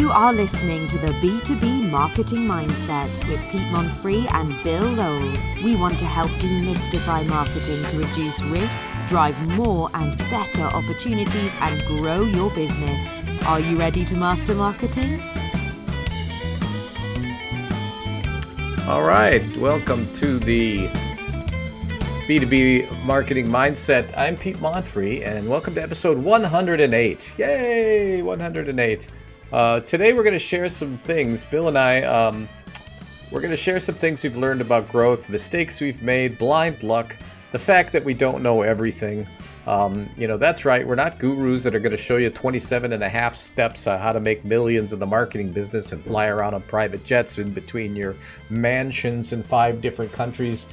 You are listening to the B2B Marketing Mindset with Pete Monfre and Bill Lowell. We want to help demystify marketing to reduce risk, drive more and better opportunities, and grow your business. Are you ready to master marketing? All right, welcome to the B2B Marketing Mindset. I'm Pete Monfre, and welcome to episode 108. Yay, 108. Today we're going to share some things. Bill and I, we're going to share some things we've learned about growth, mistakes we've made, blind luck, the fact that we don't know everything. That's right. We're not gurus that are going to show you 27 and a half steps on how to make millions in the marketing business and fly around on private jets in between your mansions in 5 different countries.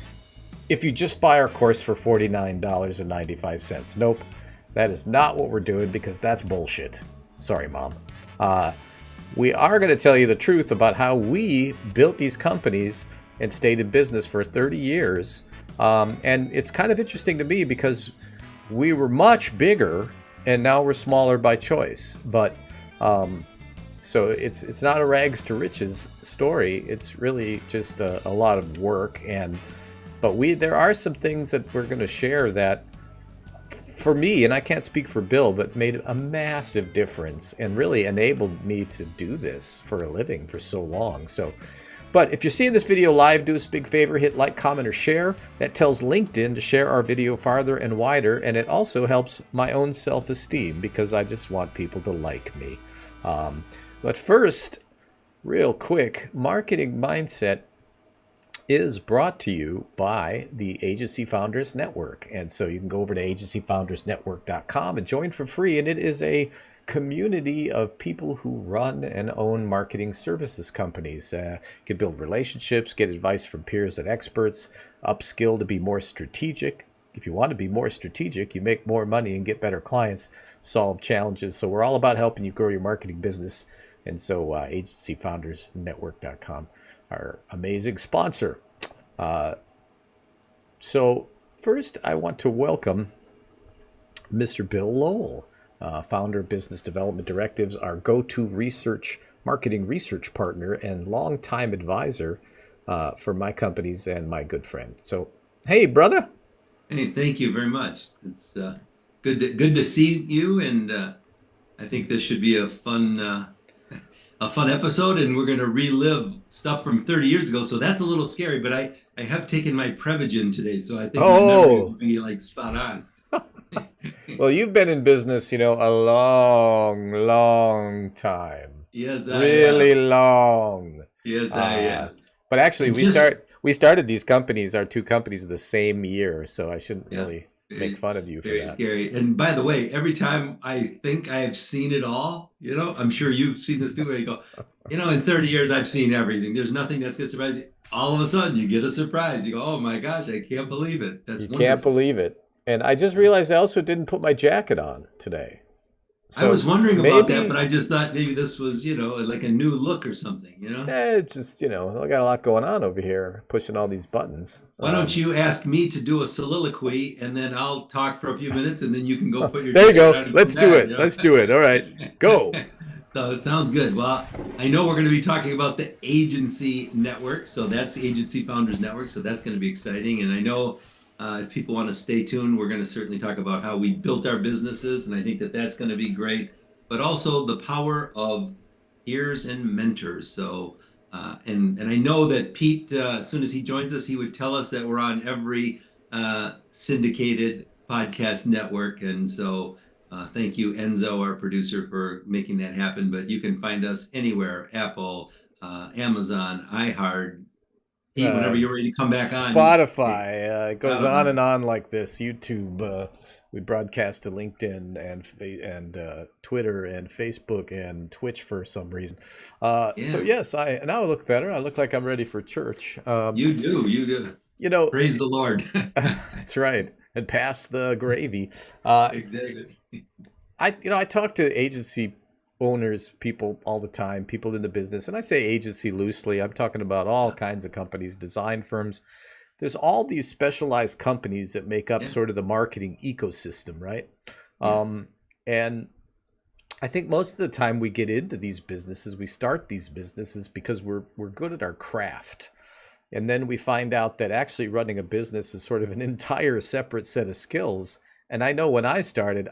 If you just buy our course for $49.95. Nope, that is not what we're doing because that's bullshit. Sorry, Mom. We are going to tell you the truth about how we built these companies and stayed in business for 30 years. And it's kind of interesting to me because we were much bigger and now we're smaller by choice. But so it's not a rags to riches story. It's really just a lot of work. But there are some things that we're going to share that, for me, and I can't speak for Bill, but made a massive difference and really enabled me to do this for a living for so long. But if you're seeing this video live, do us a big favor, hit like, comment, or share. That tells LinkedIn to share our video farther and wider, and it also helps my own self-esteem because I just want people to like me. But first, real quick, Marketing Mindset is brought to you by the Agency Founders Network. And so you can go over to AgencyFoundersNetwork.com and join for free. And it is a community of people who run and own marketing services companies. You can build relationships, get advice from peers and experts, upskill to be more strategic. If you want to be more strategic, you make more money and get better clients, solve challenges. So we're all about helping you grow your marketing business. And so AgencyFoundersNetwork.com, our amazing sponsor. So first, I want to welcome Mr. Bill Lowell, founder of Business Development Directives, our go-to marketing research partner and longtime advisor for my companies and my good friend. So, hey, brother. Hey, thank you very much. It's good to see you, and I think this should be a fun episode, and we're going to relive stuff from 30 years ago. So that's a little scary, but I have taken my Prevagen today, so I think my memory will be like spot on. Well, you've been in business, a long time. Yes, really long. Yes, I am. But actually, we started these companies, our 2 companies, the same year, so I shouldn't really make fun of you for that. Very scary. And by the way, every time I think I have seen it all, I'm sure you've seen this too, where you go, in 30 years, I've seen everything. There's nothing that's going to surprise you. All of a sudden, you get a surprise. You go, oh my gosh, I can't believe it. That's wonderful. Can't believe it. And I just realized I also didn't put my jacket on today. So I was wondering about that, but I just thought maybe this was, like a new look or something, It's just, I got a lot going on over here, pushing all these buttons. Why don't you ask me to do a soliloquy, and then I'll talk for a few minutes, and then you can go put your there you go. Let's do it. Let's do it. All right. Go. So it sounds good. Well, I know we're going to be talking about the Agency Network. So that's Agency Founders Network. So that's going to be exciting. And I know if people want to stay tuned, we're going to certainly talk about how we built our businesses. And I think that that's going to be great. But also the power of peers and mentors. So, and I know that Pete, as soon as he joins us, he would tell us that we're on every syndicated podcast network. And so thank you, Enzo, our producer, for making that happen. But you can find us anywhere: Apple, Amazon, iHeart. Whenever you're ready to come back on. Spotify. It goes on and on like this. YouTube. We broadcast to LinkedIn and Twitter and Facebook and Twitch for some reason. So yes, now I look better. I look like I'm ready for church. You do. Praise the Lord. That's right. And pass the gravy. Exactly. I talk to agency owners, people all the time, people in the business, and I say agency loosely. I'm talking about all kinds of companies, design firms. There's all these specialized companies that make up sort of the marketing ecosystem, right? Yes. And I think most of the time we get into these businesses, we start these businesses because we're good at our craft. And then we find out that actually running a business is sort of an entire separate set of skills. And I know when I started,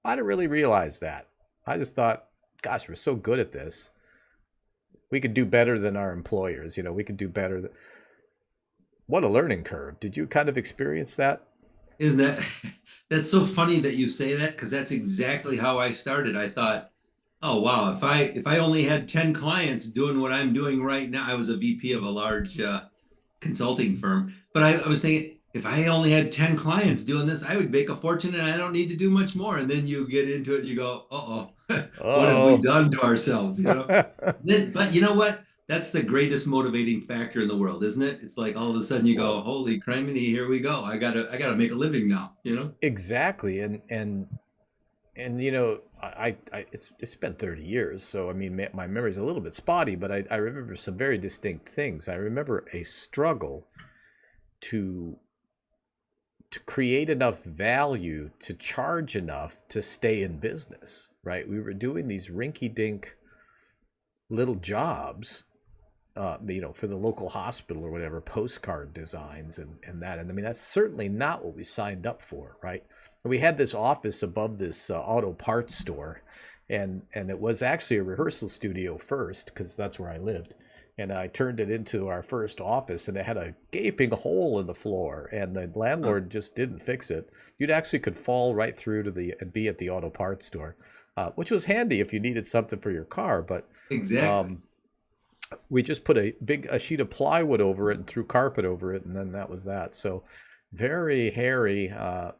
I didn't really realize that. I just thought, gosh, we're so good at this. We could do better than our employers. We could do better. What a learning curve. Did you kind of experience that? Isn't that that's so funny that you say that because that's exactly how I started. I thought, oh wow, if I only had 10 clients doing what I'm doing right now, I was a VP of a large consulting firm, but I was thinking if I only had 10 clients doing this, I would make a fortune and I don't need to do much more. And then you get into it and you go, uh-oh, what have we Oh. done to ourselves, But you know what? That's the greatest motivating factor in the world, isn't it? It's like all of a sudden you go, Well, holy criminy, here we go. I gotta make a living now. exactly. And it's been 30 years, so I mean my memory is a little bit spotty, but I remember some very distinct things. I remember a struggle to create enough value to charge enough to stay in business, right? We were doing these rinky-dink little jobs, for the local hospital or whatever, postcard designs and that. And I mean, that's certainly not what we signed up for, right? And we had this office above this auto parts store, and it was actually a rehearsal studio first because that's where I lived. And I turned it into our first office, and it had a gaping hole in the floor, and the landlord just didn't fix it. You'd actually could fall right through to and be at the auto parts store, which was handy if you needed something for your car. But Exactly. we just put a sheet of plywood over it and threw carpet over it, and then that was that. So very hairy,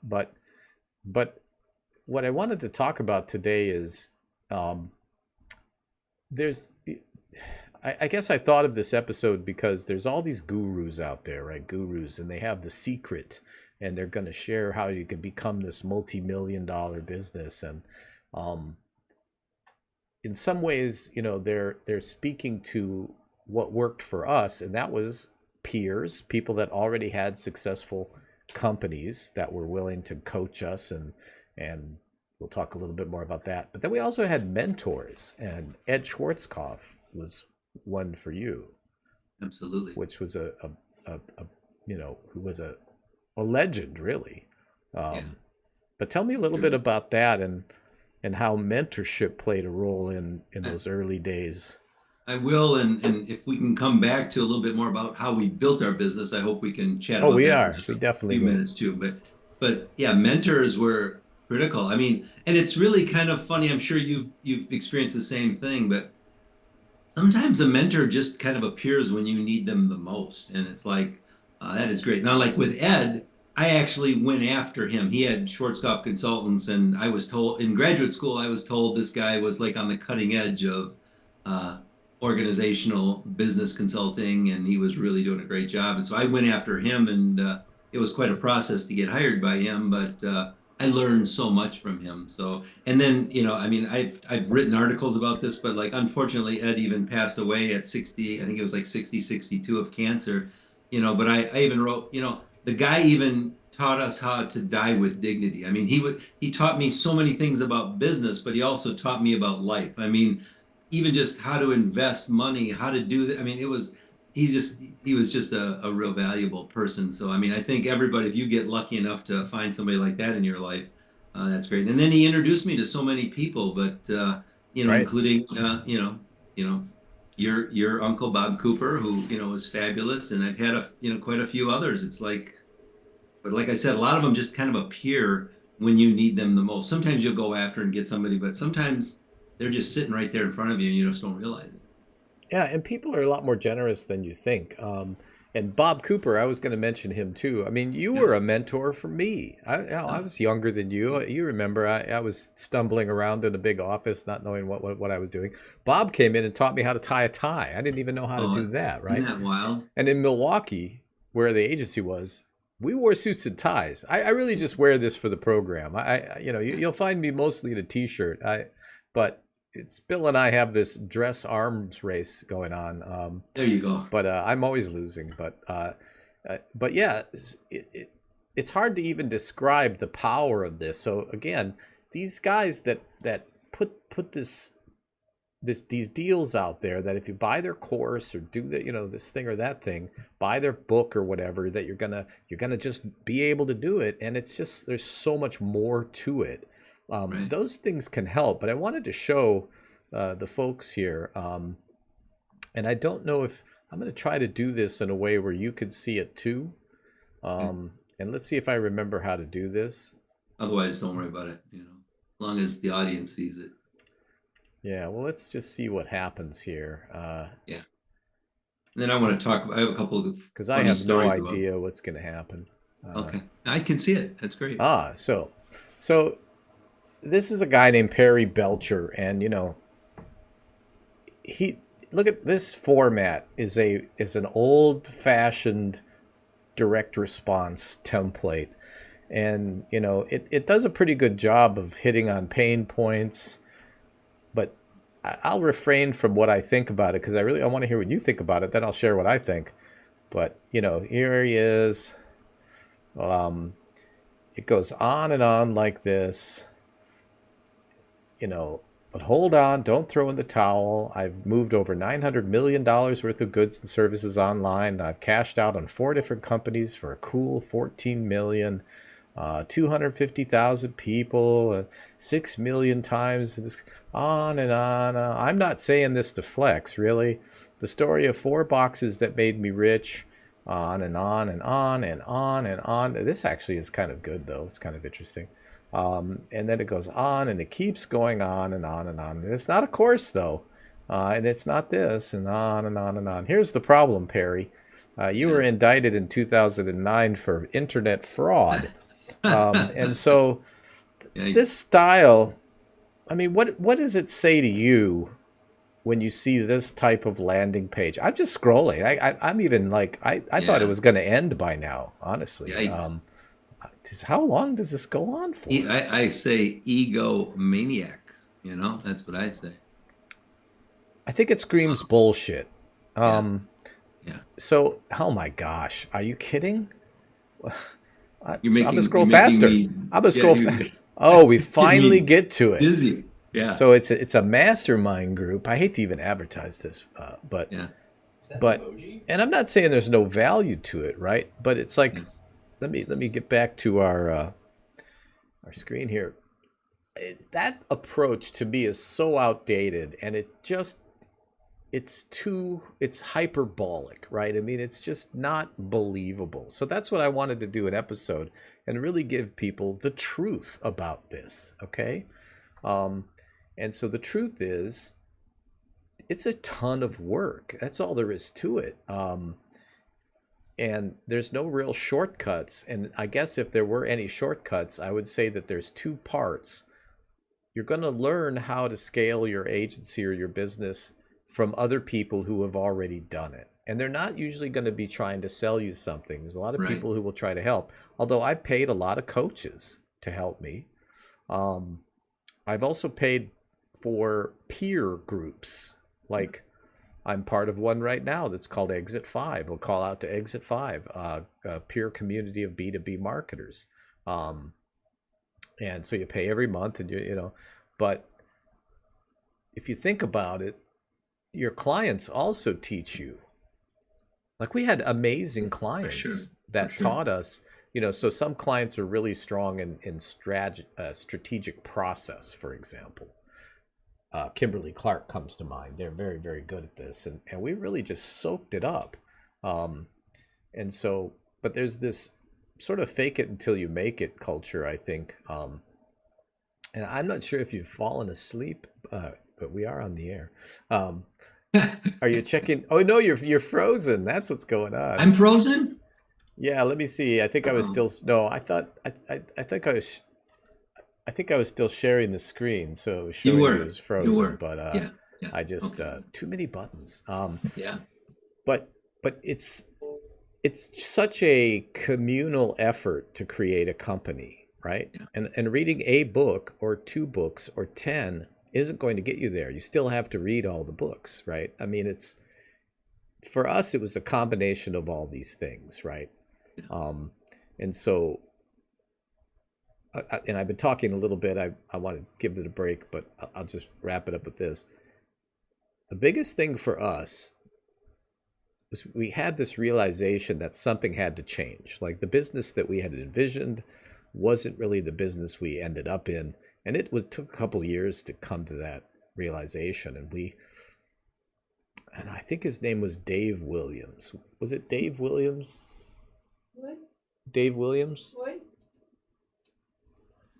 but what I wanted to talk about today is um, there's I guess I thought of this episode because there's all these gurus out there, right? Gurus, and they have the secret, and they're going to share how you can become this multi-million-dollar business. And um, in some ways, they're speaking to what worked for us, and that was peers, people that already had successful companies that were willing to coach us, and we'll talk a little bit more about that. But then we also had mentors, and Ed Schwarzkopf was one for you, Absolutely. which was who was a legend, really. Yeah. But tell me a little bit about that and how mentorship played a role in I, those early days. I will, and if we can come back to a little bit more about how we built our business, I hope we can chat Oh, about we that for are. just We a definitely few will. minutes too. But yeah, mentors were critical. I mean, and it's really kind of funny. I'm sure you've experienced the same thing, but sometimes a mentor just kind of appears when you need them the most, and it's like that is great. Now, like with Ed, I actually went after him. He had Schwarzkopf Consultants, and I was told in graduate school, I was told this guy was like on the cutting edge of uh, organizational business consulting, and he was really doing a great job. And so I went after him, and it was quite a process to get hired by him, but I learned so much from him. So, and then, I mean, I've written articles about this, but like, unfortunately, Ed even passed away at 60, I think it was like 60, 62 of cancer, but I even wrote, the guy even taught us how to die with dignity. I mean, he taught me so many things about business, but he also taught me about life. I mean, even just how to invest money, how to do that. I mean, he was just a real valuable person. So I mean, I think everybody, if you get lucky enough to find somebody like that in your life, that's great. And then he introduced me to so many people, but Right. including your uncle Bob Cooper, who was fabulous, and I've had quite a few others. It's like, but like I said, a lot of them just kind of appear when you need them the most. Sometimes you'll go after and get somebody, but sometimes they're just sitting right there in front of you and you just don't realize it. Yeah, and people are a lot more generous than you think. And Bob Cooper, I was going to mention him too. I mean, you Yeah. were a mentor for me. I Oh, was younger than you. You remember, I was stumbling around in a big office, not knowing what I was doing. Bob came in and taught me how to tie a tie. I didn't even know how to do oh, that, isn't right? that wild? And in Milwaukee, where the agency was, we wore suits and ties. I really just wear this for the program. You'll find me mostly in a t-shirt. But it's Bill and I have this dress arms race going on. There you go. But I'm always losing. But yeah, it's hard to even describe the power of this. So again, these guys that put these deals out there that if you buy their course or do the, this thing or that thing, buy their book or whatever, that you're gonna just be able to do it. And it's just, there's so much more to it. Right. Those things can help, but I wanted to show the folks here, and I don't know if I'm going to try to do this in a way where you could see it too. And let's see if I remember how to do this. Otherwise, don't worry about it. As long as the audience sees it. Yeah, well, let's just see what happens here. Yeah. And then I want to talk. I have a couple of because I have no idea what's going to happen. Okay, I can see it. That's great. So this is a guy named Perry Belcher, and he, look at this format, is an old-fashioned direct response template, and it does a pretty good job of hitting on pain points, but I'll refrain from what I think about it because I want to hear what you think about it. Then I'll share what I think. But here he is. It goes on and on like this. But hold on, don't throw in the towel. I've moved over $900 million worth of goods and services online. I've cashed out on 4 different companies for a cool $14 million, 250,000 people, 6 million times, on and on. I'm not saying this to flex, really. The story of 4 boxes that made me rich, on and on and on and on and on. This actually is kind of good, though. It's kind of interesting. And then it goes on and it keeps going on and on and on. And it's not a course, though. And it's not this, and on and on and on. Here's the problem, Perry. You were indicted in 2009 for internet fraud. And so this style, I mean, what does it say to you when you see this type of landing page? I'm just scrolling. I'm even like, I thought it was going to end by now, honestly. How long does this go on for? I say egomaniac. That's what I'd say. I think it screams bullshit. Yeah. So, oh my gosh, are you kidding? I'm gonna scroll you're faster. making I'm gonna scroll faster. Oh, we finally get to it. Dizzy. Yeah. So it's a mastermind group. I hate to even advertise this, but and I'm not saying there's no value to it, right? But it's like, let me get back to our screen here. That approach to me is so outdated, and it's hyperbolic, right? I mean, it's just not believable. So that's what I wanted to do an episode and really give people the truth about this, okay? And so the truth is, it's a ton of work. That's all there is to it. And there's no real shortcuts. And I guess if there were any shortcuts, I would say that there's 2 parts. You're going to learn how to scale your agency or your business from other people who have already done it. And they're not usually going to be trying to sell you something. There's a lot of people who will try to help. Although I paid a lot of coaches to help me. I've also paid for peer groups. Like, I'm part of one right now that's called Exit 5. We'll call out to Exit 5, a peer community of B2B marketers. And so you pay every month, and but if you think about it, your clients also teach you. Like, we had amazing clients that taught us, so some clients are really strong in strategic process, for example. Kimberly Clark comes to mind. They're very, very good at this. And we really just soaked it up. And so, but there's this sort of fake it until you make it culture, I think. And I'm not sure if you've fallen asleep, but we are on the air. Are you checking? Oh, no, you're frozen. That's what's going on. I'm frozen? Yeah, let me see. I think I was still, no, I think I was still sharing the screen, so it was showing it was frozen. But I just too many buttons. But it's such a communal effort to create a company, right? And reading a book or 2 books or 10 isn't going to get you there. You still have to read all the books, right? I mean, for us, it was a combination of all these things, right? And so and I've been talking a little bit. I want to give it a break, but I'll just wrap it up with this. The biggest thing for us was we had this realization that something had to change. Like the business that we had envisioned wasn't really the business we ended up in, and took a couple of years to come to that realization. And I think his name was Dave Williams. Was it Dave Williams? What? Dave Williams? What?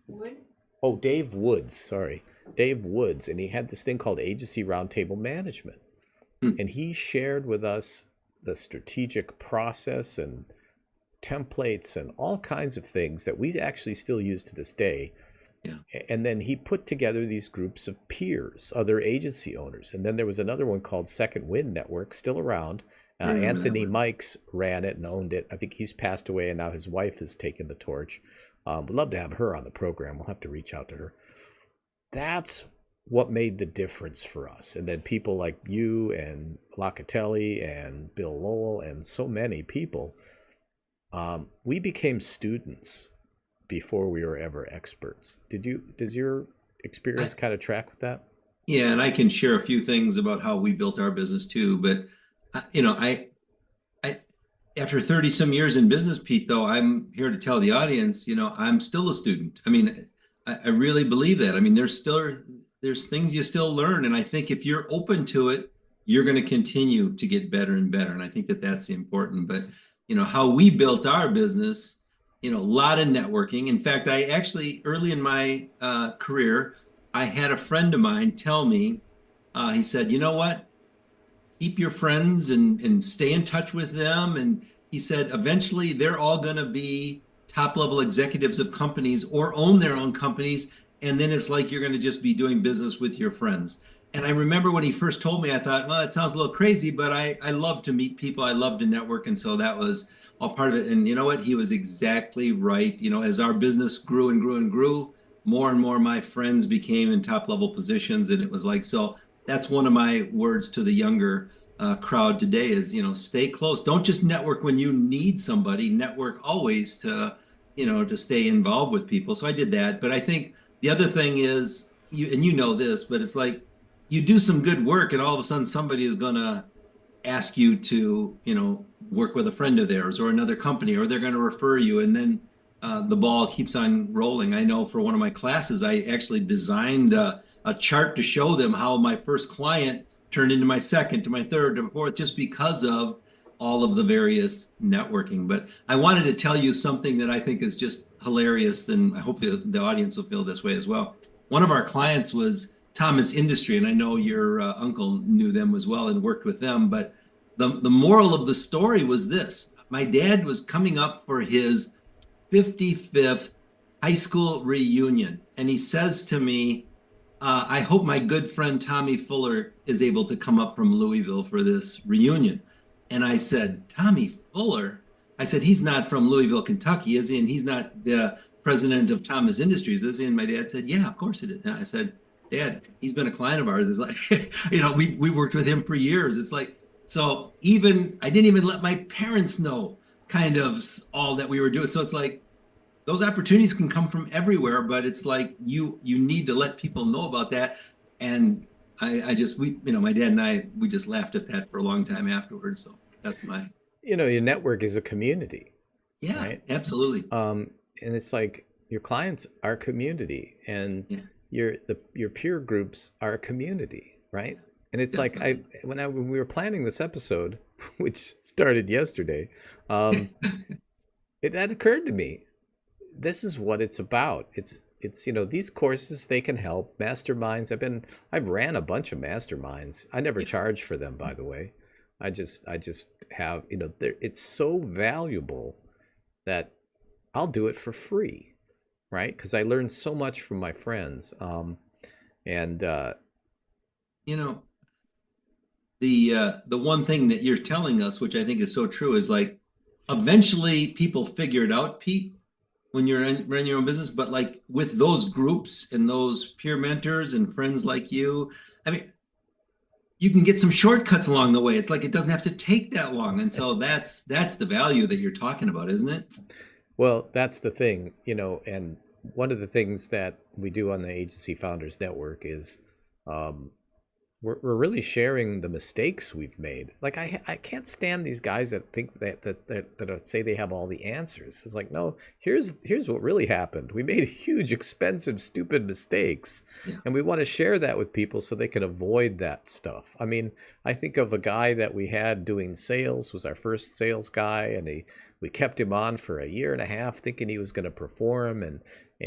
What? Oh, Dave Woods. Sorry, Dave Woods, and he had this thing called Agency Roundtable Management, and he shared with us the strategic process and templates and all kinds of things that we actually still use to this day. Yeah. And then he put together these groups of peers, other agency owners. And then there was another one called Second Wind Network, still around. Anthony Mikes ran it and owned it. I think he's passed away, and now his wife has taken the torch. We'd love to have her on the program. We'll have to reach out to her. That's what made the difference for us. And then people like you and Locatelli and Bill Lowell and so many people, we became students before we were ever experts. Does your experience kind of track with that? Yeah, and I can share a few things about how we built our business too. But I after 30 some years in business, Pete, though, I'm here to tell the audience, I'm still a student. I mean, I really believe that. I mean, there's things you still learn, and I think if you're open to it, you're going to continue to get better and better. And I think that that's important. But how we built our business, a lot of networking. In fact, I actually early in my career, I had a friend of mine tell me, he said, you know what? Keep your friends and stay in touch with them. And he said, eventually they're all going to be top level executives of companies or own their own companies. And then it's like you're going to just be doing business with your friends. And I remember when he first told me, I thought, well, it sounds a little crazy, but I love to meet people. I love to network. And so that was all part of it. And you know what? He was exactly right. As our business grew and grew and grew, more and more my friends became in top level positions. And it was like, so that's one of my words to the younger crowd today is, stay close. Don't just network when you need somebody. Network always to stay involved with people. So I did that. But I think the other thing is, you know this, but it's like you do some good work and all of a sudden somebody is going to ask you to, work with a friend of theirs or another company, or they're going to refer you. And then the ball keeps on rolling. I know for one of my classes, I actually designed a chart to show them how my first client turned into my second, to my third, to my fourth, just because of all of the various networking. But I wanted to tell you something that I think is just hilarious, and I hope the audience will feel this way as well. One of our clients was Thomas Industry, and I know your uncle knew them as well and worked with them. But the moral of the story was this. My dad was coming up for his 55th high school reunion, and he says to me, I hope my good friend Tommy Fuller is able to come up from Louisville for this reunion. And I said, Tommy Fuller? I said, he's not from Louisville, Kentucky, is he? And he's not the president of Thomas Industries, is he? And my dad said, yeah, of course it is. And I said, Dad, he's been a client of ours. It's like, we worked with him for years. It's like, so I didn't even let my parents know kind of all that we were doing. So it's like, those opportunities can come from everywhere, but it's like you need to let people know about that. And my dad and I, we just laughed at that for a long time afterwards. So that's your network is a community. Yeah, right? Absolutely. And it's like your clients are community, and your peer groups are a community, right? And it's like when we were planning this episode, which started yesterday, that occurred to me. This is what it's about. It's these courses, they can help. Masterminds. I've ran a bunch of masterminds. I never charge for them, by the way. I just have, it's so valuable that I'll do it for free, right? Because I learned so much from my friends. The one thing that you're telling us, which I think is so true, is like eventually people figure it out, Pete, when you're running your own business. But like with those groups and those peer mentors and friends like you, I mean, you can get some shortcuts along the way. It's like it doesn't have to take that long. And so that's the value that you're talking about, isn't it? Well, that's the thing, and one of the things that we do on the Agency Founders Network is um, we're really sharing the mistakes we've made. Like I can't stand these guys that think that say they have all the answers. It's like, no, here's what really happened. We made huge, expensive, stupid mistakes, Yeah. and we want to share that with people so they can avoid that stuff. I mean, I think of a guy that we had doing sales, was our first sales guy, and we kept him on for a year and a half thinking he was going to perform, and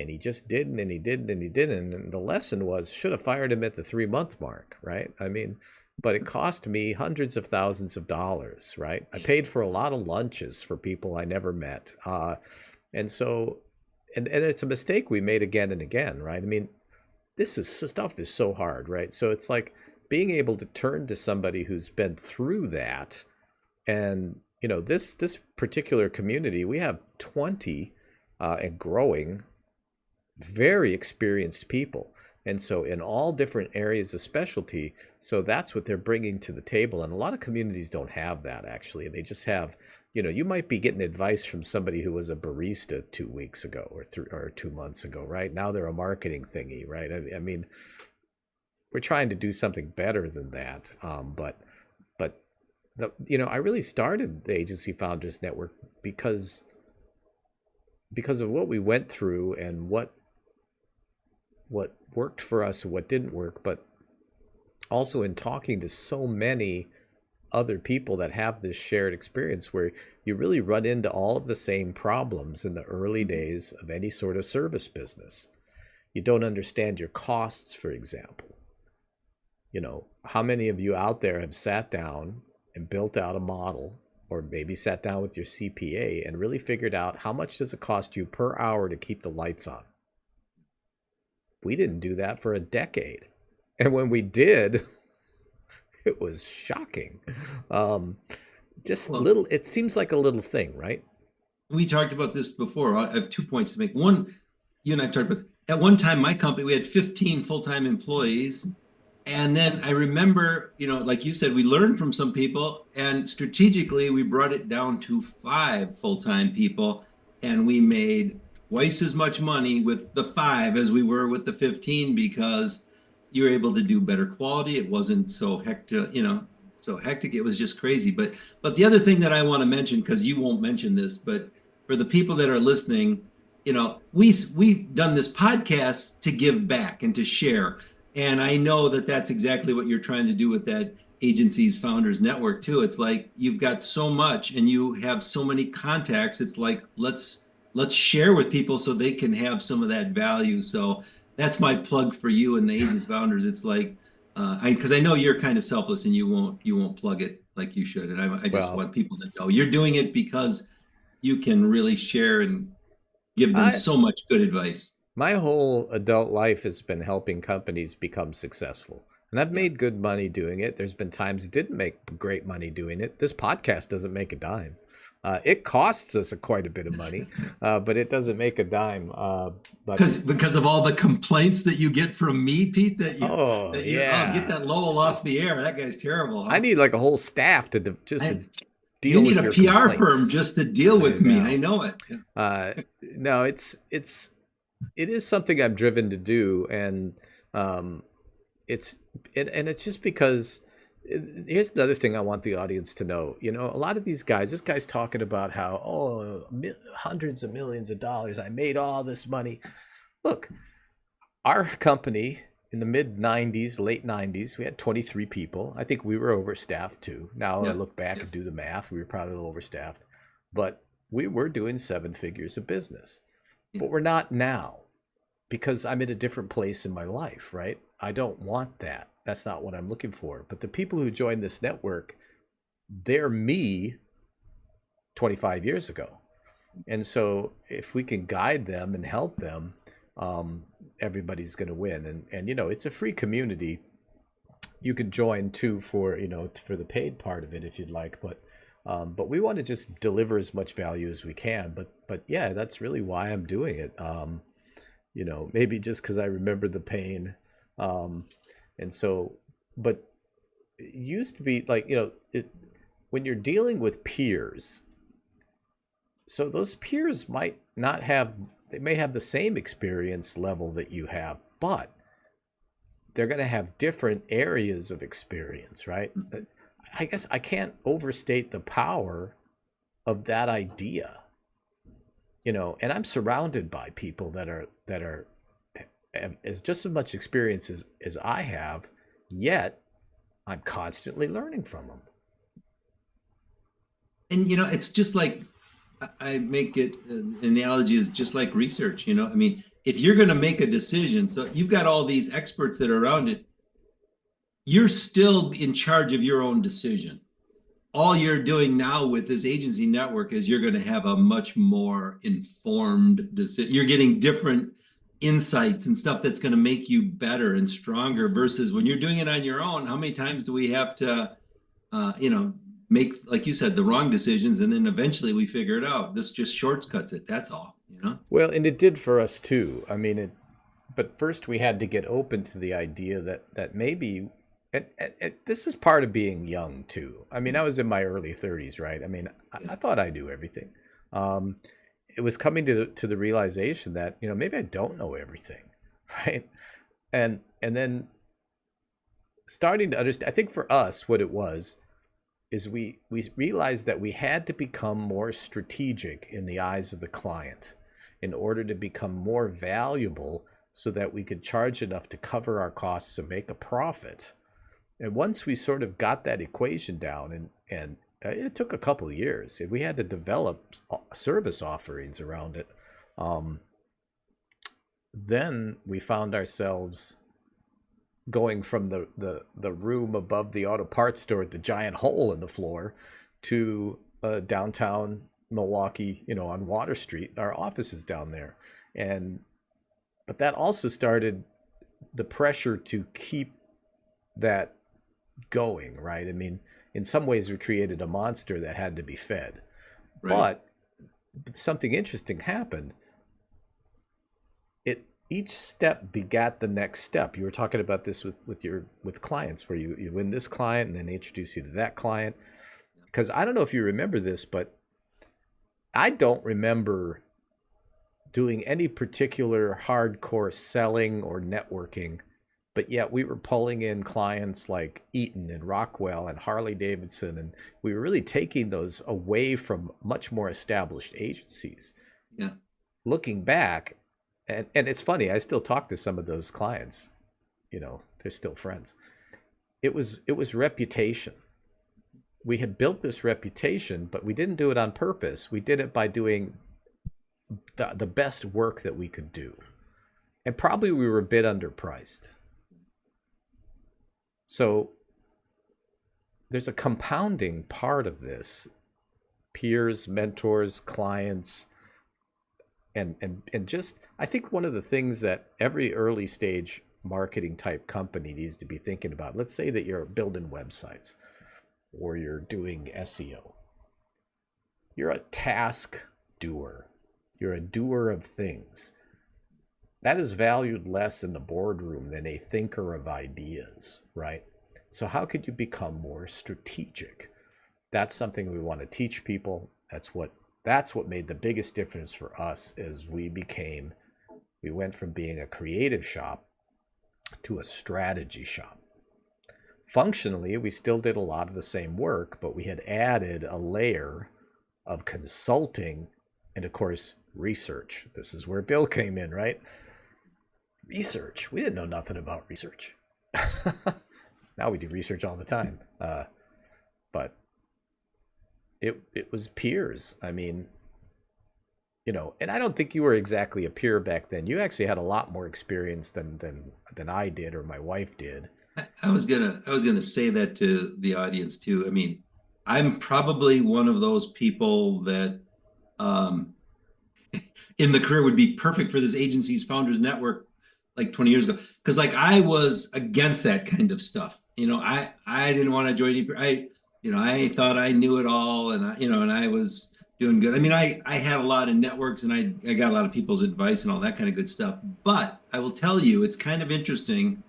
he just didn't, and he didn't, and he didn't. And the lesson was, should have fired him at the 3-month mark, right? I mean, but it cost me hundreds of thousands of dollars, right? I paid for a lot of lunches for people I never met. And so, and it's a mistake we made again and again, right? I mean, stuff is so hard, right? So it's like being able to turn to somebody who's been through that. And, this particular community, we have 20 and growing, very experienced people. And so in all different areas of specialty, so that's what they're bringing to the table. And a lot of communities don't have that, actually. They just have, you might be getting advice from somebody who was a barista 2 weeks ago or 2 months ago, right? Now they're a marketing thingy, right? I mean, we're trying to do something better than that. But I really started the Agency Founders Network because of what we went through and what worked for us and what didn't work, but also in talking to so many other people that have this shared experience where you really run into all of the same problems in the early days of any sort of service business. You don't understand your costs, for example. How many of you out there have sat down and built out a model, or maybe sat down with your CPA and really figured out how much does it cost you per hour to keep the lights on? We didn't do that for a decade. And when we did, it was shocking. It seems like a little thing, right? We talked about this before. I have 2 points to make. One, you and I have talked about, at one time, my company, we had 15 full-time employees. And then I remember, like you said, we learned from some people, and strategically we brought it down to 5 full-time people, and we made twice as much money with the 5 as we were with the 15 because you were able to do better quality. It wasn't so hectic, It was just crazy. But the other thing that I want to mention, because you won't mention this, but for the people that are listening, we've done this podcast to give back and to share. And I know that that's exactly what you're trying to do with that Agency's Founders Network too. It's like you've got so much and you have so many contacts. It's like, let's share with people so they can have some of that value. So that's my plug for you and the Agency Founders. It's like, because I know you're kind of selfless and you won't plug it like you should. And I just want people to know you're doing it because you can really share and give them so much good advice. My whole adult life has been helping companies become successful. And I've made good money doing it. There's been times it didn't make great money doing it. This podcast doesn't make a dime. It costs us quite a bit of money, but it doesn't make a dime. Because of all the complaints that you get from me, Pete, get that Lowell off the air. That guy's terrible. Huh? I need like a whole staff to deal with your complaints. You need a PR complaints. firm just to deal with me. I know it. No, it is something I'm driven to do, and it's just because here's another thing I want the audience to know. A lot of these guys, this guy's talking about how hundreds of millions of dollars, I made all this money. Look, our company in the mid 90s, late 90s, we had 23 people. I think we were overstaffed too. Now I look back and do the math, we were probably a little overstaffed, but we were doing 7 figures of business. But we're not now because I'm in a different place in my life, right? I don't want that. That's not what I'm looking for. But the people who join this network, they're me 25 years ago. And so if we can guide them and help them, everybody's going to win. And it's a free community. You can join too for the paid part of it if you'd like, but we want to just deliver as much value as we can. But yeah, that's really why I'm doing it. Maybe just because I remember the pain. And so, but it used to be like, when you're dealing with peers, so those peers might not have they may have the same experience level that you have, but they're going to have different areas of experience, right? I guess I can't overstate the power of that idea, and I'm surrounded by people that are as just as much experience as I have, yet I'm constantly learning from them. And it's just like I make it an analogy is just like research. I mean, if you're going to make a decision, so you've got all these experts that are around it, you're still in charge of your own decision. All you're doing now with this agency network is you're going to have a much more informed decision. You're getting different insights and stuff that's going to make you better and stronger versus when you're doing it on your own. How many times do we have to, make, like you said, the wrong decisions, and then eventually we figure it out? This just shortcuts it. That's all. Well, and it did for us too. I mean, but first we had to get open to the idea that maybe, and this is part of being young too. I mean, I was in my early 30s, right? I mean, I thought I knew everything. It was coming to the realization that, maybe I don't know everything, right? And then starting to understand, I think for us, what it was is we realized that we had to become more strategic in the eyes of the client in order to become more valuable so that we could charge enough to cover our costs and make a profit. And once we sort of got that equation down, and it took a couple of years, we had to develop service offerings around it. Then we found ourselves going from the room above the auto parts store with the giant hole in the floor to downtown Milwaukee, on Water Street, our office is down there. But that also started the pressure to keep that going, right? I mean, in some ways we created a monster that had to be fed. Right. But something interesting happened. Each step begat the next step. You were talking about this with clients, where you win this client and then they introduce you to that client. Because I don't know if you remember this, but I don't remember doing any particular hardcore selling or networking, but yet we were pulling in clients like Eaton and Rockwell and Harley Davidson, and we were really taking those away from much more established agencies. Yeah. Looking back, and it's funny, I still talk to some of those clients. They're still friends. It was reputation. We had built this reputation, but we didn't do it on purpose. We did it by doing the best work that we could do. And probably we were a bit underpriced. So there's a compounding part of this: peers, mentors, clients, and just, I think one of the things that every early stage marketing type company needs to be thinking about, let's say that you're building websites or you're doing SEO. You're a task doer. You're a doer of things. That is valued less in the boardroom than a thinker of ideas, right? So how could you become more strategic? That's something we want to teach people. That's what made the biggest difference for us, as we went from being a creative shop to a strategy shop. Functionally, we still did a lot of the same work, but we had added a layer of consulting and, of course, research. This is where Bill came in, right? Research. We didn't know nothing about research. Now we do research all the time. But it was peers. I mean, and I don't think you were exactly a peer back then. You actually had a lot more experience than I did or my wife did. I was gonna say that to the audience too. I mean, I'm probably one of those people that in the career would be perfect for this agency's founders network like 20 years ago. Because like I was against that kind of stuff. I didn't want to join. I thought I knew it all, and I was doing good. I mean, I had a lot of networks, and I got a lot of people's advice and all that kind of good stuff. But I will tell you, it's kind of interesting.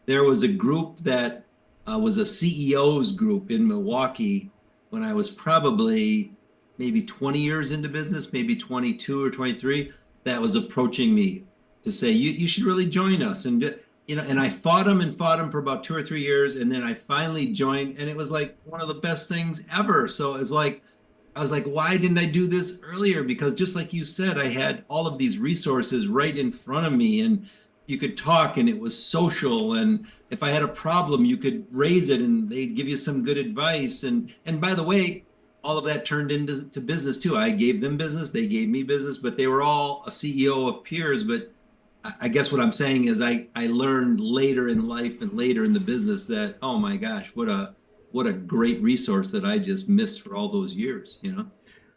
There was a group that was a CEO's group in Milwaukee when I was probably maybe 20 years into business, maybe 22 or 23. that was approaching me to say, you should really join us. And, and I fought him and fought him for about 2 or 3 years. And then I finally joined, and it was like one of the best things ever. So it's like, I was like, why didn't I do this earlier? Because just like you said, I had all of these resources right in front of me, and you could talk, and it was social. And if I had a problem, you could raise it, and they'd give you some good advice. And by the way, all of that turned into business too. I gave them business, they gave me business, but they were all a CEO of peers. But I guess what I'm saying is I learned later in life and later in the business that, oh my gosh, what a great resource that I just missed for all those years,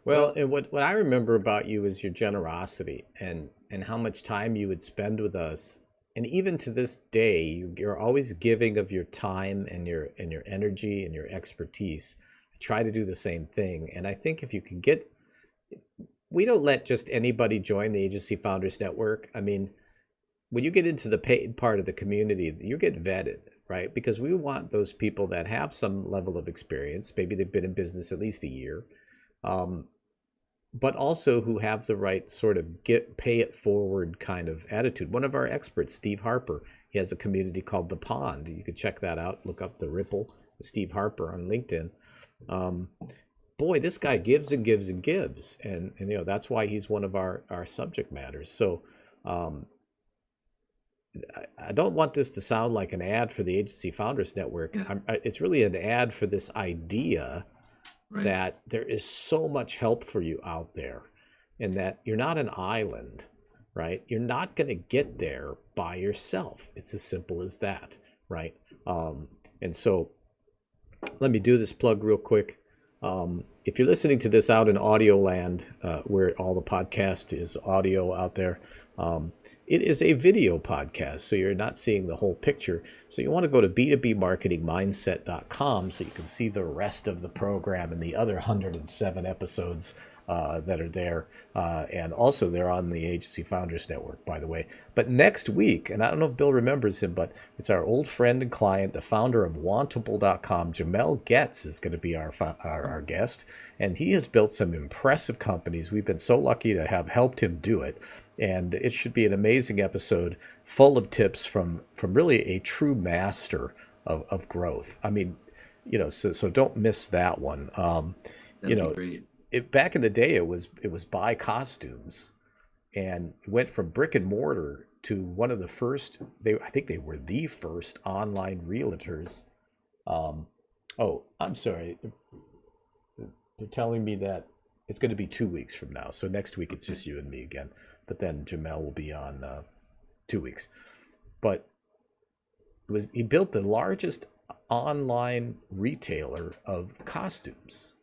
Well, and what I remember about you is your generosity and how much time you would spend with us. And even to this day, you're always giving of your time and your energy and your expertise. I try to do the same thing. And I think if you can get, we don't let just anybody join the Agency Founders Network. I mean, when you get into the paid part of the community, you get vetted, right? Because we want those people that have some level of experience. Maybe they've been in business at least a year. But also who have the right sort of pay it forward kind of attitude. One of our experts, Steve Harper, he has a community called The Pond. You could check that out. Look up The Ripple, Steve Harper on LinkedIn. Boy, this guy gives and gives and gives. And that's why he's one of our subject matters. So I don't want this to sound like an ad for the Agency Founders Network. Yeah. It's really an ad for this idea that there is so much help for you out there, and that you're not an island, right? You're not going to get there by yourself. It's as simple as that, right? And so let me do this plug real quick. If you're listening to this out in audio land, where all the podcast is audio out there, it is a video podcast, so you're not seeing the whole picture. So you want to go to b2bmarketingmindset.com so you can see the rest of the program and the other 107 episodes that are there. And also they're on the Agency Founders Network, by the way. But next week, and I don't know if Bill remembers him, but it's our old friend and client, the founder of Wantable.com, Jamel Getz, is going to be our guest. And he has built some impressive companies. We've been so lucky to have helped him do it. And it should be an amazing episode full of tips from really a true master of growth. I mean, so don't miss that one. Great. Back in the day, it was buy costumes, and it went from brick and mortar to one of the first. I think they were the first online realtors. Oh, I'm sorry. They're telling me that it's going to be 2 weeks from now. So next week it's just you and me again. But then Jamel will be on 2 weeks. But he built the largest online retailer of costumes,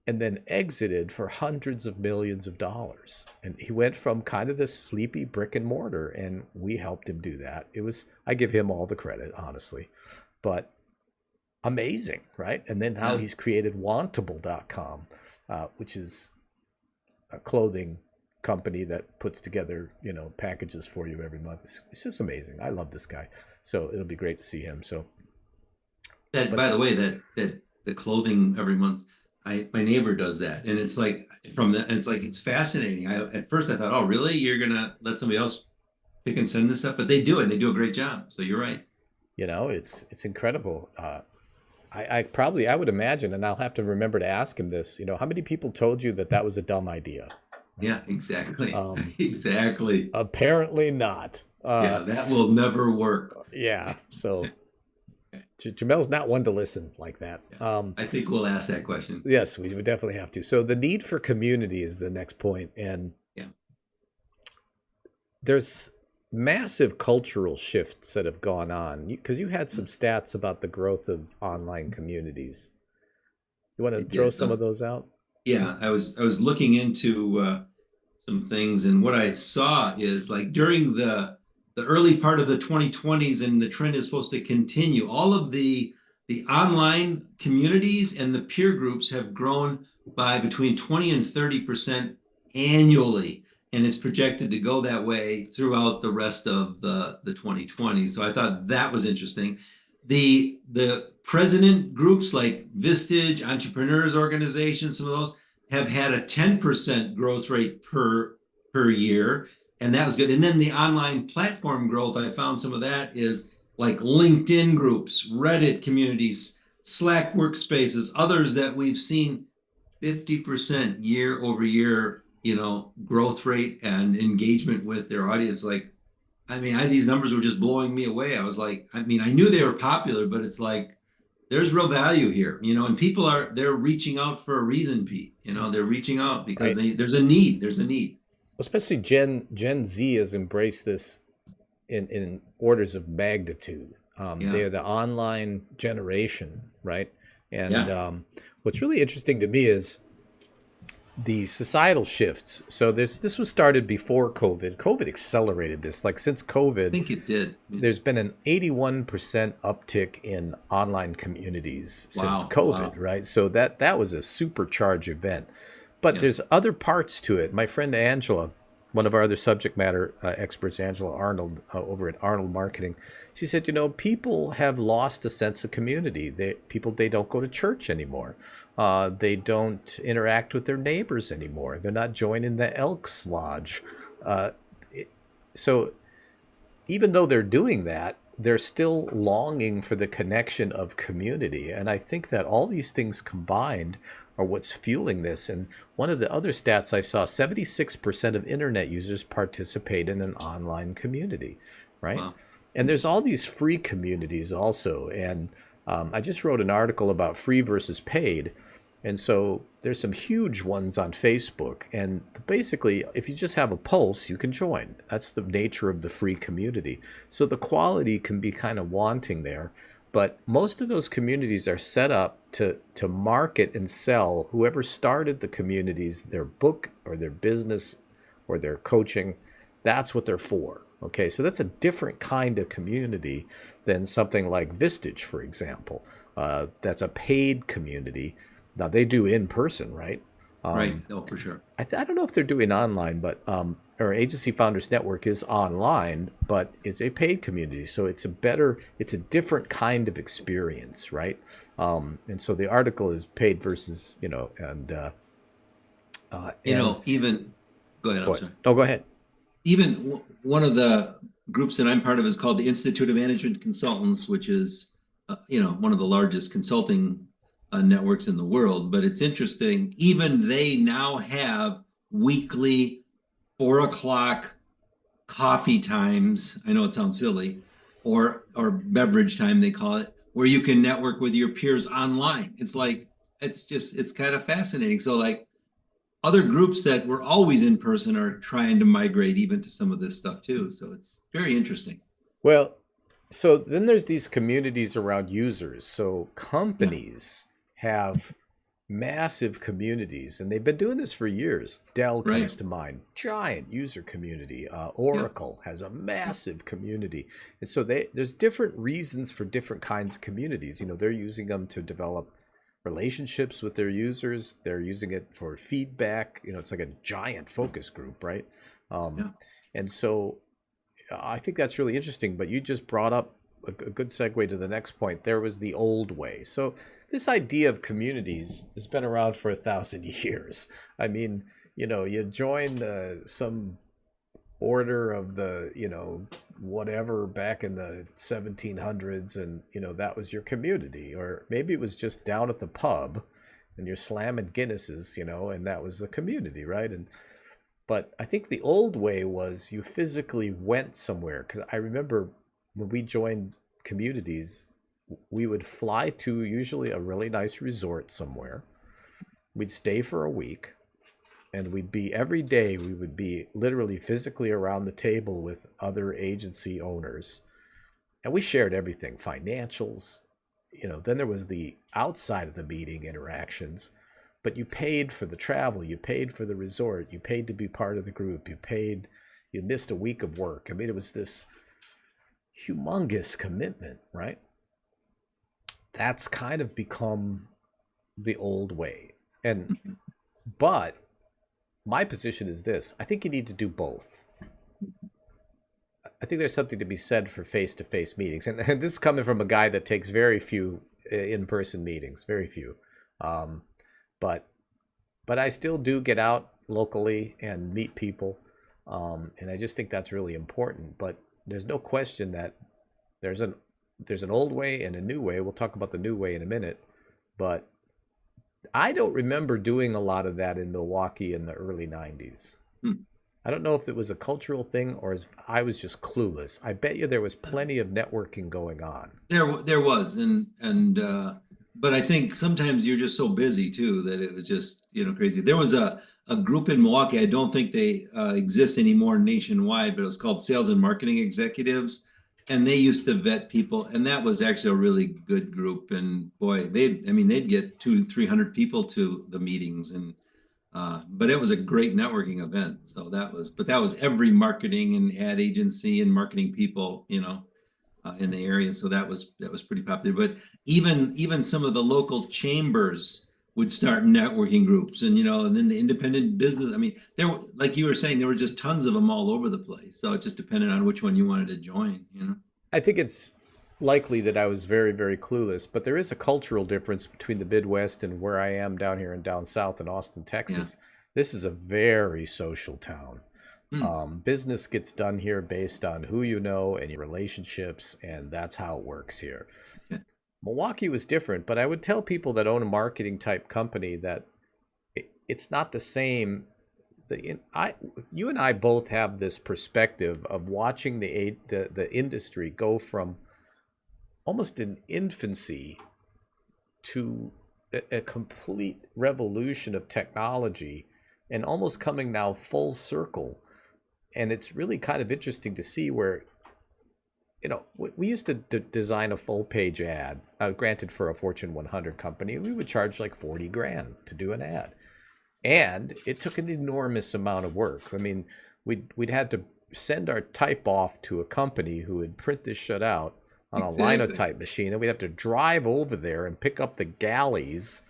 and then exited for hundreds of millions of dollars. And he went from kind of this sleepy brick and mortar, and we helped him do that. I give him all the credit, honestly, but amazing, right? And then now he's created Wantable.com, which is a clothing company that puts together, packages for you every month. It's just amazing. I love this guy. So it'll be great to see him. So by the way, that the clothing every month, my neighbor does that, and it's like it's fascinating. At first I thought, oh really, you're gonna let somebody else pick and send this stuff? But they do it, and they do a great job. So you're right. It's incredible. I would imagine, and I'll have to remember to ask him this, how many people told you that was a dumb idea? Yeah, exactly. Exactly. Apparently not. That will never work. Yeah. So Jamel's not one to listen like that. I think we'll ask that question. Yes, we would definitely have to. So the need for community is the next point. And there's massive cultural shifts that have gone on, because you had some stats about the growth of online communities. You want to throw some of those out? Yeah, I was looking into some things, and what I saw is, like, during the early part of the 2020s, and the trend is supposed to continue, all of the online communities and the peer groups have grown by between 20 and 30% annually, and it's projected to go that way throughout the rest of the 2020s. So I thought that was interesting. The president groups like Vistage, Entrepreneurs Organization, some of those have had a 10% growth rate per per year. And that was good. And then the online platform growth, I found some of that is like LinkedIn groups, Reddit communities, Slack workspaces, others that we've seen 50% year over year, growth rate and engagement with their audience. Like, I mean, these numbers were just blowing me away. I was like, I mean, I knew they were popular, but it's like, there's real value here, and they're reaching out for a reason, Pete. They're reaching out because Right. there's a need. There's a need. Especially Gen Z has embraced this in orders of magnitude. Yeah. They're the online generation, right? And Yeah. what's really interesting to me is the societal shifts. So this was started before COVID. COVID accelerated this. Like since I COVID, think it did. there's been an 81% uptick in online communities since Wow. COVID, Wow. right? So that was a supercharged event. But Yeah. there's other parts to it. My friend Angela, one of our other subject matter experts, Angela Arnold, over at Arnold Marketing, she said, people have lost a sense of community. They don't go to church anymore. They don't interact with their neighbors anymore. They're not joining the Elks Lodge. Uh, so even though they're doing that, they're still longing for the connection of community. And I think that all these things combined are what's fueling this. And one of the other stats I saw, 76% of internet users participate in an online community, right? Wow. And there's all these free communities also. And I just wrote an article about free versus paid. And so there's some huge ones on Facebook. And basically, if you just have a pulse, you can join. That's the nature of the free community. So the quality can be kind of wanting there. But most of those communities are set up to market and sell whoever started the communities, their book or their business or their coaching. That's what they're for. Okay, so that's a different kind of community than something like Vistage, for example. That's a paid community. Now they do in person, right? Right. Oh, for sure. I don't know if they're doing online, but our Agency Founders Network is online, but it's a paid community, so it's a different kind of experience, right? And so the article is paid versus, and Even go ahead. go I'm ahead. sorry. Oh, go ahead. Even one of the groups that I'm part of is called the Institute of Management Consultants, which is, one of the largest consulting networks in the world. But it's interesting, even they now have weekly 4 o'clock coffee times. I know it sounds silly, or beverage time they call it, where you can network with your peers online. It's kind of fascinating. So like other groups that were always in person are trying to migrate even to some of this stuff too. So it's very interesting. Well, so then there's these communities around users. So Yeah. companies have massive communities, and they've been doing this for years. Dell Right. comes to mind, giant user community. Yeah. Oracle has a Yeah. massive community, and so there's different reasons for different kinds of communities. They're using them to develop relationships with their users. They're using it for feedback. It's like a giant focus group, right? Yeah. And so I think that's really interesting. But you just brought up a good segue to the next point. There was the old way. So this idea of communities has been around for 1,000 years. I mean, you join some order of the, whatever back in the 1700s, and, that was your community. Or maybe it was just down at the pub and you're slamming Guinnesses, and that was the community, right? But I think the old way was you physically went somewhere. Because I remember when we joined communities, we would fly to usually a really nice resort somewhere. We'd stay for a week, and every day we would be literally physically around the table with other agency owners. And we shared everything, financials. Then there was the outside of the meeting interactions. But you paid for the travel, you paid for the resort, you paid to be part of the group, you missed a week of work. I mean, it was this humongous commitment, right? That's kind of become the old way. But my position is this: I think you need to do both. I think there's something to be said for face-to-face meetings, and this is coming from a guy that takes very few in-person meetings, very few. But I still do get out locally and meet people. And I just think that's really important. But there's no question that there's an old way and a new way. We'll talk about the new way in a minute. But I don't remember doing a lot of that in Milwaukee in the early 90s. I don't know if it was a cultural thing or if I was just clueless. I bet you there was plenty of networking going on. There was, but I think sometimes you're just so busy too that it was just crazy. There was a group in Milwaukee. I don't think they exist anymore nationwide, but it was called Sales and Marketing Executives, and they used to vet people, and that was actually a really good group. And boy, they'd get 200-300 people to the meetings, and but it was a great networking event. So that was every marketing and ad agency and marketing people, in the area. So that was pretty popular. But even some of the local chambers would start networking groups, and then the independent business. I mean, like you were saying, there were just tons of them all over the place. So it just depended on which one you wanted to join. I think it's likely that I was very, very clueless, but there is a cultural difference between the Midwest and where I am down here and down south in Austin, Texas. Yeah. This is a very social town. Business gets done here based on who you know and your relationships, and that's how it works here. Yeah. Milwaukee was different, but I would tell people that own a marketing type company that it's not the same. You and I both have this perspective of watching the industry go from almost an infancy to a complete revolution of technology and almost coming now full circle. And it's really kind of interesting to see where, we used to design a full page ad, granted for a Fortune 100 company, we would charge like 40 grand to do an ad. And it took an enormous amount of work. I mean, we'd had to send our type off to a company who would print this shit out on a linotype machine, and we'd have to drive over there and pick up the galleys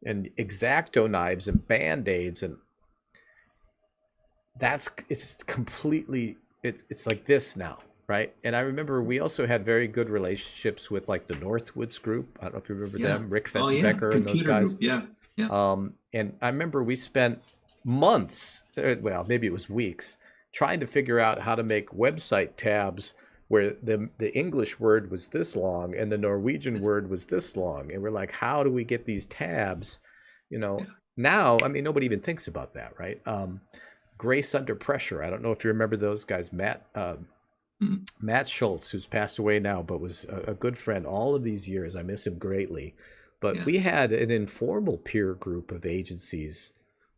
and X-Acto knives and Band-Aids, and it's completely, it's like this now, right? And I remember we also had very good relationships with like the Northwoods group. I don't know if you remember them, Rick Fessenbecker and those guys. Group. Yeah. And I remember we spent months, well, maybe it was weeks, trying to figure out how to make website tabs where the English word was this long and the Norwegian word was this long. And we're like, how do we get these tabs? Now, I mean, nobody even thinks about that, right? Grace Under Pressure. I don't know if you remember those guys. Matt Schultz, who's passed away now, but was a good friend all of these years. I miss him greatly. But we had an informal peer group of agencies,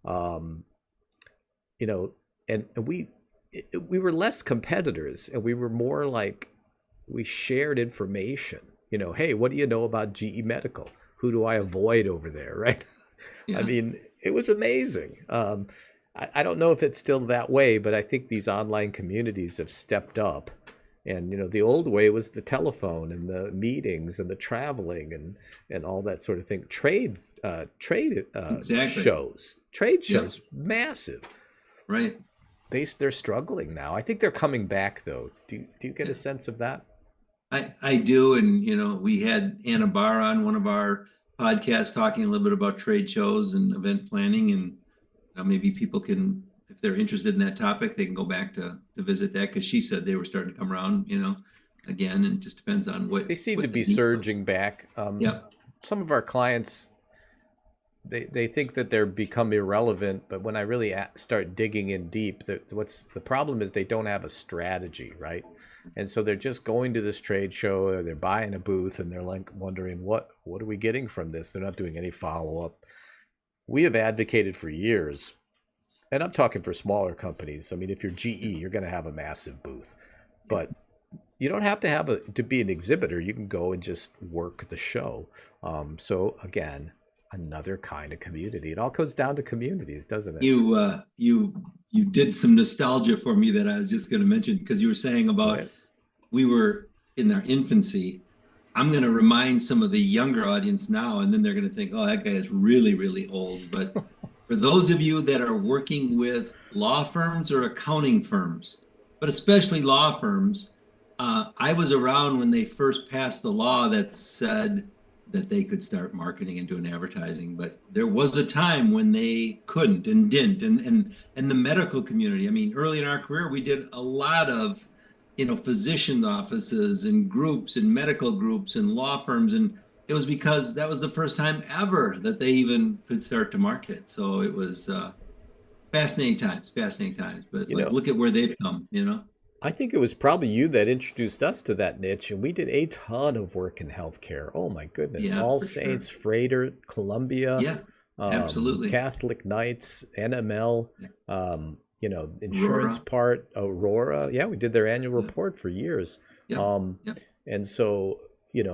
and we were less competitors, and we were more like we shared information. Hey, what do you know about GE Medical? Who do I avoid over there, right? Yeah. I mean, it was amazing. I don't know if it's still that way, but I think these online communities have stepped up. And, the old way was the telephone and the meetings and the traveling and all that sort of thing. Trade shows, massive. Right. They're struggling now. I think they're coming back, though. Do you get a sense of that? I do. And, we had Anna Barr on one of our podcasts talking a little bit about trade shows and event planning. And maybe people can, if they're interested in that topic, they can go back to visit that, because she said they were starting to come around, again, and it just depends on what they seem to be surging back. Some of our clients, they think that they're become irrelevant, but when I really start digging in deep, the problem is they don't have a strategy, right? And so they're just going to this trade show, or they're buying a booth, and they're like wondering what are we getting from this? They're not doing any follow-up. We have advocated for years, and I'm talking for smaller companies. I mean, if you're GE, you're going to have a massive booth, but you don't have to be an exhibitor. You can go and just work the show. So again, another kind of community. It all comes down to communities, doesn't it? You did some nostalgia for me that I was just going to mention, because you were saying about we were in our infancy. I'm going to remind some of the younger audience now, and then they're going to think, oh, that guy is really, really old. But for those of you that are working with law firms or accounting firms, but especially law firms, I was around when they first passed the law that said that they could start marketing and doing advertising. But there was a time when they couldn't and didn't. And the medical community, I mean, early in our career, we did a lot of, physician offices and groups and medical groups and law firms. And it was because that was the first time ever that they even could start to market. So it was fascinating times. But it's look at where they've come. I think it was probably you that introduced us to that niche, and we did a ton of work in healthcare. Oh my goodness. Yeah, All for Saints, sure. Freighter, Columbia, Yeah, absolutely. Catholic Knights, NML, insurance Aurora. part, Aurora. Yeah, we did their annual report for years. Yeah. Yeah. And so,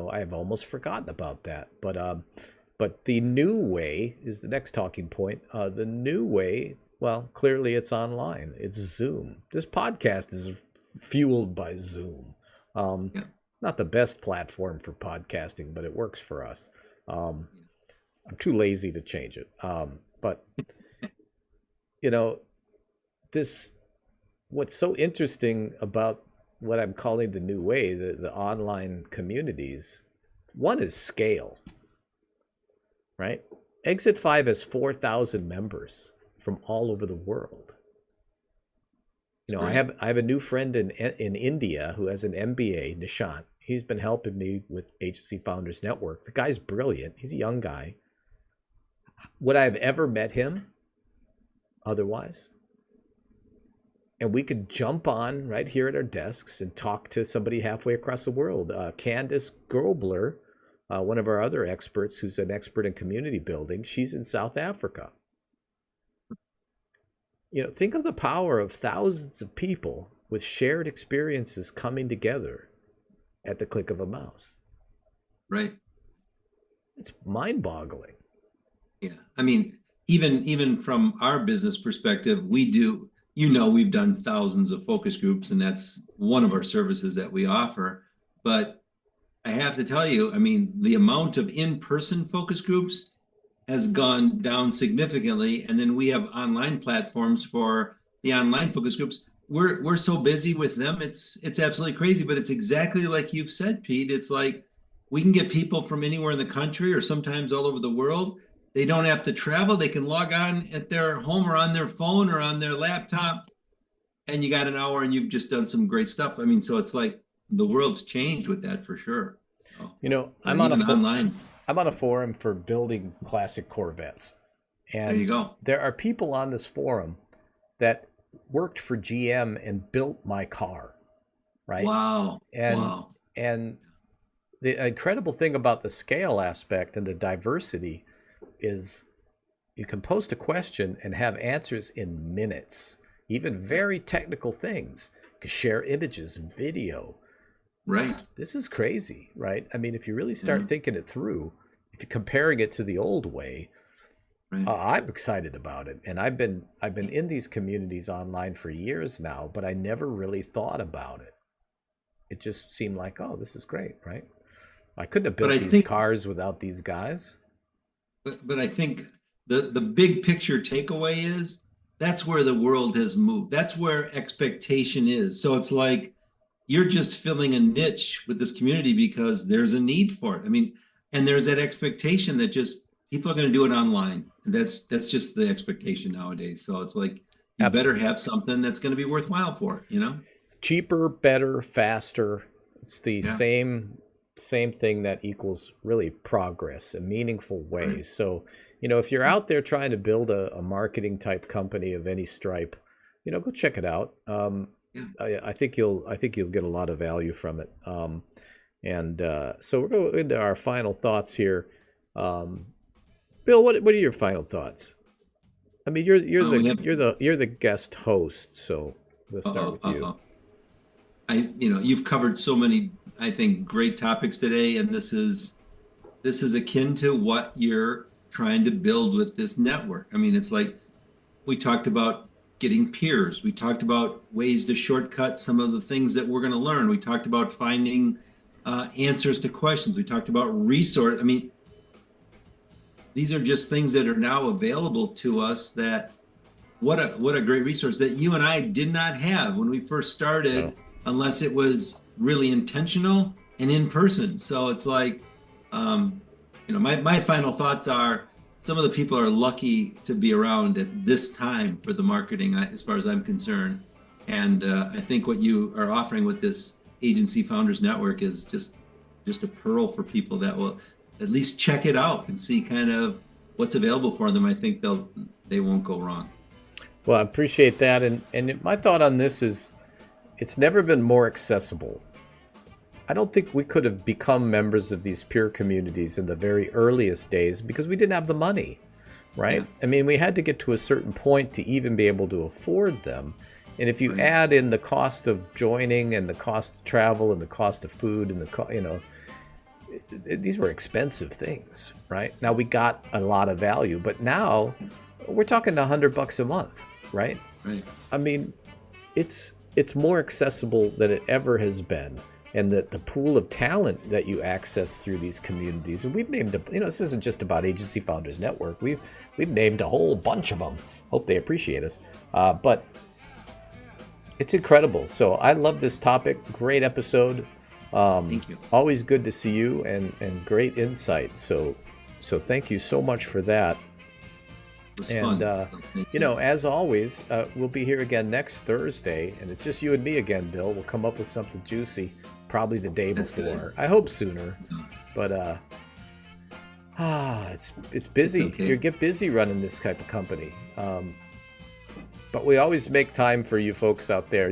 I've almost forgotten about that. But the new way is the next talking point. The new way, well, clearly it's online. It's Zoom. This podcast is fueled by Zoom. It's not the best platform for podcasting, but it works for us. I'm too lazy to change it. But what's so interesting about what I'm calling the new way, the online communities, one is scale, right? Exit 5 has 4,000 members from all over the world. I have a new friend in India who has an MBA, Nishant. He's been helping me with Agency Founders Network. The guy's brilliant. He's a young guy. Would I have ever met him otherwise? And we could jump on right here at our desks and talk to somebody halfway across the world. Candace Grobler, one of our other experts who's an expert in community building, she's in South Africa. Think of the power of thousands of people with shared experiences coming together at the click of a mouse. Right. It's mind-boggling. Yeah. I mean, even from our business perspective, we do, we've done thousands of focus groups, and that's one of our services that we offer. But I have to tell you, I mean, the amount of in-person focus groups has gone down significantly. And then we have online platforms for the online focus groups. We're so busy with them. It's absolutely crazy, but it's exactly like you've said, Pete. It's like we can get people from anywhere in the country or sometimes all over the world. They don't have to travel. They can log on at their home or on their phone or on their laptop, and you got an hour and you've just done some great stuff. I mean, so it's like the world's changed with that for sure. So, I'm on online. I'm on a forum for building classic Corvettes. And there you go. There are people on this forum that worked for GM and built my car, right? Wow. And the incredible thing about the scale aspect and the diversity is you can post a question and have answers in minutes, even very technical things. You can share images and video. Right. This is crazy, right? I mean, if you really start thinking it through, if you're comparing it to the old way, right. I'm excited about it. And I've been in these communities online for years now, but I never really thought about it. It just seemed like, oh, this is great, right? I couldn't have built these cars without these guys. But I think the big picture takeaway is that's where the world has moved. That's where expectation is. So it's like, you're just filling a niche with this community because there's a need for it. I mean, and there's that expectation that just people are going to do it online. And that's just the expectation nowadays. So it's like, you better have something that's going to be worthwhile for it, Cheaper, better, faster. It's the same thing that equals really progress, a meaningful way. Right. So, if you're out there trying to build a marketing type company of any stripe, go check it out. I think you'll get a lot of value from it. So we're going into our final thoughts here. Bill, what are your final thoughts? I mean, you're the guest host, so we'll start with you. You've covered so many, I think, great topics today, and this is akin to what you're trying to build with this network. I mean, it's like we talked about getting peers. We talked about ways to shortcut some of the things that we're going to learn. We talked about finding answers to questions. We talked about resource. I mean, these are just things that are now available to us. That what a great resource that you and I did not have when we first started, unless it was really intentional and in person. So it's like my final thoughts are some of the people are lucky to be around at this time for the marketing, as far as I'm concerned. And I think what you are offering with this Agency Founders Network is just a pearl for people that will at least check it out and see kind of what's available for them. I think they won't go wrong. Well, I appreciate that. And my thought on this is it's never been more accessible. I don't think we could have become members of these peer communities in the very earliest days because we didn't have the money, right? Yeah. I mean, we had to get to a certain point to even be able to afford them. And if you add in the cost of joining and the cost of travel and the cost of food and these were expensive things, right? Now we got a lot of value, but now we're talking $100 a month, right? Right. I mean, it's more accessible than it ever has been. And the pool of talent that you access through these communities, and we've named this isn't just about Agency Founders Network. We've named a whole bunch of them. Hope they appreciate us. But it's incredible. So I love this topic. Great episode. Thank you. Always good to see you and great insight. So thank you so much for that. And as always, we'll be here again next Thursday, and it's just you and me again, Bill. We'll come up with something juicy, probably the day before. Good. I hope sooner, but it's busy. It's okay. You get busy running this type of company, but we always make time for you folks out there.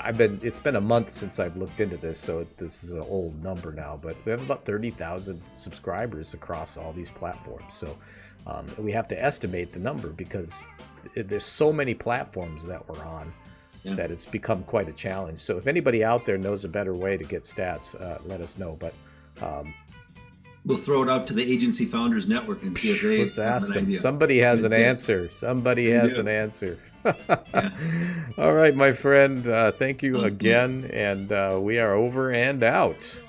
It's been a month since I've looked into this, so this is an old number now, but we have about 30,000 subscribers across all these platforms. So we have to estimate the number because there's so many platforms that we're on that it's become quite a challenge. So if anybody out there knows a better way to get stats, let us know. But we'll throw it out to the Agency Founders Network and see if they let's ask them. Somebody has an answer. Somebody has an answer. All right, my friend. Thank you again, and we are over and out.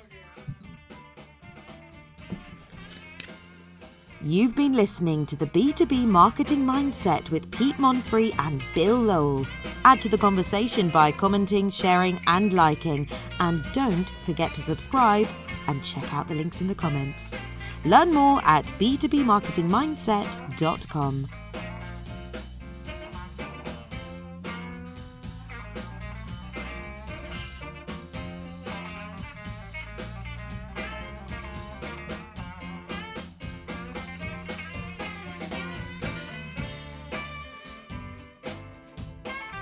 You've been listening to the B2B Marketing Mindset with Pete Monfre and Bill Lowell. Add to the conversation by commenting, sharing, and liking. And don't forget to subscribe and check out the links in the comments. Learn more at b2bmarketingmindset.com.